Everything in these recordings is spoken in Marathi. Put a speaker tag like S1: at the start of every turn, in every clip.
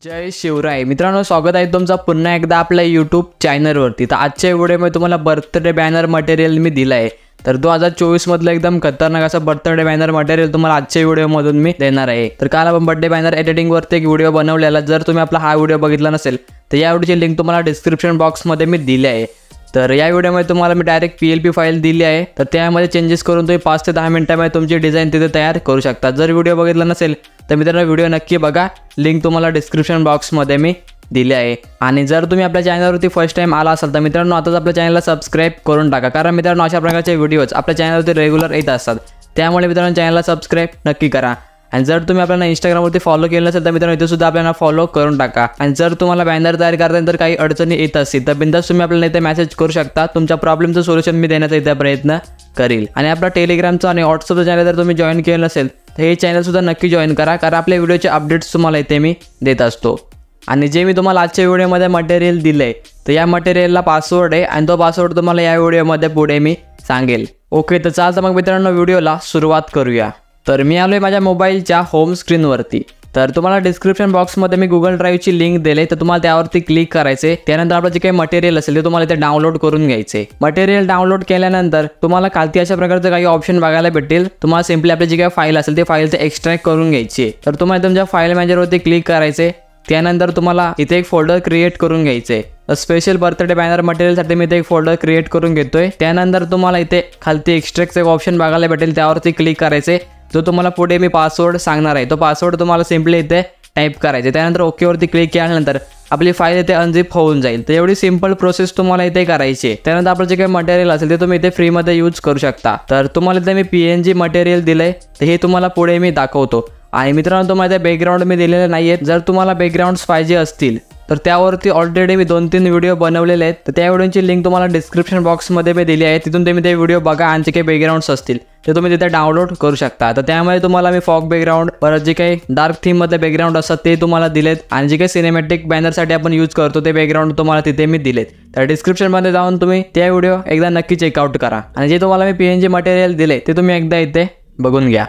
S1: जय शिवराय मित्रांनो, स्वागत आहे तुमचं पुन्हा एकदा आपल्या यूट्यूब चॅनलवरती। तर आजच्या व्हिडिओमध्ये तुम्हाला बर्थडे बॅनर मटेरियल मी दिलं आहे। तर 2024 मधलं एकदम खतरनाक असं बर्थडे बॅनर मटेरियल तुम्हाला आजच्या व्हिडिओमधून मी देणार आहे। तर काल आपण बर्थडे बॅनर एडिटिंगवरती एक व्हिडिओ बनवलेला, जर तुम्ही आपला हा व्हिडिओ बघितला नसेल तर या व्हिडिओची लिंक तुम्हाला डिस्क्रिप्शन बॉक्समध्ये मी दिली आहे। तर या व्हिडिओमध्ये तुम्हाला मी डायरेक्ट PLP फाईल दिली आहे, तर त्यामध्ये चेंजेस करून तुम्ही 5 ते 10 मिनिटांमध्ये तुमची डिझाईन तिथे तयार करू शकता। जर व्हिडिओ बघितला नसेल तर मित्रांनो व्हिडिओ नक्की बघा, लिंक तुम्हाला डिस्क्रिप्शन बॉक्समध्ये मी दिली आहे। आणि जर तुम्ही आपल्या चॅनलवरती फर्स्ट टाइम आला असाल तर मित्रांनो आताच आपल्या चॅनलला सबस्क्राइब करून टाका, कारण मित्रांनो अशा प्रकारचे व्हिडिओज आपल्या चॅनलवरती रेग्युलर येत असतात। त्यामुळे मित्रांनो चॅनलला सबस्क्राइब नक्की करा। आणि जर तुम्ही आपल्याला इंस्टाग्रामवरती फॉलो केलं नसेल तर मित्रांनो इथे सुद्धा आपल्याला फॉलो करून टाका। आणि जर तुम्हाला बॅनर तयार करताना काही अडचणी येत असतील तर बिंदास तुम्ही आपल्याला इथे मेसेज करू शकता, तुमच्या प्रॉब्लेमचं सोल्युशन मी देण्याचा इथे प्रयत्न करील। आणि आपला टेलिग्रामचा आणि व्हॉट्सअपचा चॅनल जर तुम्ही जॉईन केलं नसेल तर हे चॅनल सुद्धा नक्की जॉईन करा, कारण आपल्या व्हिडिओचे अपडेट्स तुम्हाला इथे मी देत असतो। आणि जे मी तुम्हाला आजच्या व्हिडिओमध्ये मटेरियल दिले तर या मटेरियलला पासवर्ड आहे आणि तो पासवर्ड तुम्हाला या व्हिडिओमध्ये पुढे मी सांगेल। ओके, तर चालतं मग मित्रांनो व्हिडिओला सुरुवात करूया। तर मी आलोय माझ्या मोबाईलच्या होम स्क्रीनवरती। तर तुम्हाला डिस्क्रिप्शन बॉक्समध्ये मी गुगल ड्राईव्हची लिंक दिली, तर तुम्हाला त्यावरती क्लिक करायचे। त्यानंतर आपलं जे काही मटेरियल असेल ते तुम्हाला इथे डाउनलोड करून घ्यायचे। मटेरियल डाउनलोड केल्यानंतर तुम्हाला खालती अशा प्रकारचे काही ऑप्शन बघायला भेटेल। तुम्हाला सिंपली आपली जी काही फाईल असेल ते फाईल एक्स्ट्रॅक्ट करून घ्यायची। तर तुम्हाला तुमच्या फाईल मॅनेजरवरती क्लिक करायचे। त्यानंतर तुम्हाला इथे एक फोल्डर क्रिएट करून घ्यायचे। स्पेशल बर्थडे बॅनर मटेरियलसाठी मी इथे एक फोल्डर क्रिएट करून घेतोय। त्यानंतर तुम्हाला इथे खालती एक्स्ट्रॅक्टचं एक ऑप्शन बघायला भेटेल, त्यावरती क्लिक करायचे। जो तुम्हाला पुढे मी पासवर्ड सांगणार आहे तो पासवर्ड तुम्हाला सिंपली इथे टाईप करायचे। त्यानंतर ओकेवरती क्लिक केल्यानंतर आपली फाईल इथे अनझिप होऊन जाईल। तर एवढी सिंपल प्रोसेस तुम्हाला इथे करायची। त्यानंतर आपलं जे काही मटेरियल असेल ते तुम्ही इथे फ्रीमध्ये यूज करू शकता। तर तुम्हाला इथे मी PNG मटेरियल दिलंय, तर हे तुम्हाला पुढे मी दाखवतो। आणि मित्रांनो तुम्हाला इथे बॅकग्राऊंड मी दिलेले नाही आहेत। जर तुम्हाला बॅकग्राऊंड्स पाहिजे असतील तर त्यावरती ऑलरेडी मी 2-3 व्हिडिओ बनवलेले आहेत, तर त्या व्हिडिओची लिंक तुम्हाला डिस्क्रिप्शन बॉक्समध्ये मी दिली आहे। तिथून तुम्ही ते व्हिडिओ बघा आणि जे काही बॅकग्राऊंड्स असतील ते तुम्ही तिथे डाउनलोड करू शकता। तर त्यामध्ये तुम्हाला मी फॉग बॅकग्राऊंड, परत जे काही डार्क थीममध्ये बॅकग्राऊंड असतात ते तुम्हाला दिलेत, आणि जे काही सिनेमॅटिक बॅनरसाठी आपण यूज करतो ते बॅकग्राऊंड तुम्हाला तिथे मी दिलेत। तर डिस्क्रिप्शनमध्ये जाऊन तुम्ही त्या व्हिडिओ एकदा नक्की चेकआउट करा। आणि जे तुम्हाला मी PNG मटेरियल दिले ते तुम्ही एकदा इथे बघून घ्या।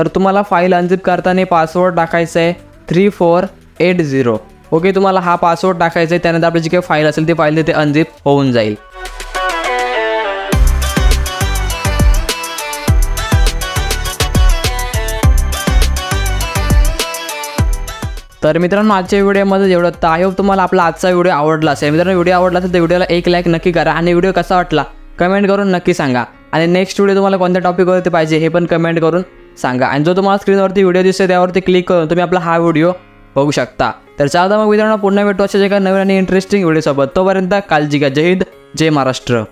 S1: तर तुम्हाला फाईल अनझिप करताना पासवर्ड टाकायचा आहे 3480. ओके, तुम्हाला हा पासवर्ड टाकायचा आहे, त्यानंतर आपली जी काही फाईल असेल ती फाईल तिथे अनझिप होऊन जाईल. तर मित्रांनो आजच्या व्हिडिओमध्ये एवढं. तर आय होप तुम्हाला आपला आजचा व्हिडिओ आवडला असेल. मित्रांनो व्हिडिओ आवडला असेल तर व्हिडिओला एक लाईक नक्की करा आणि व्हिडिओ कसा वाटला कमेंट करून नक्की सांगा. आणि नेक्स्ट व्हिडिओ तुम्हाला कोणत्या टॉपिकवरती पाहिजे हे पण कमेंट करून सांगा. आणि जो तुम्हाला स्क्रीनवरती व्हिडिओ दिसतो त्यावरती क्लिक करून तुम्ही आपला हा व्हिडिओ बघू शकता. तर चालतं मग मित्रांनो पुन्हा भेटू अशा जे काही नवीन आणि इंटरेस्टिंग व्हिडिओसोबत. तोपर्यंत काळजी घ्या. जय हिंद, जय महाराष्ट्र.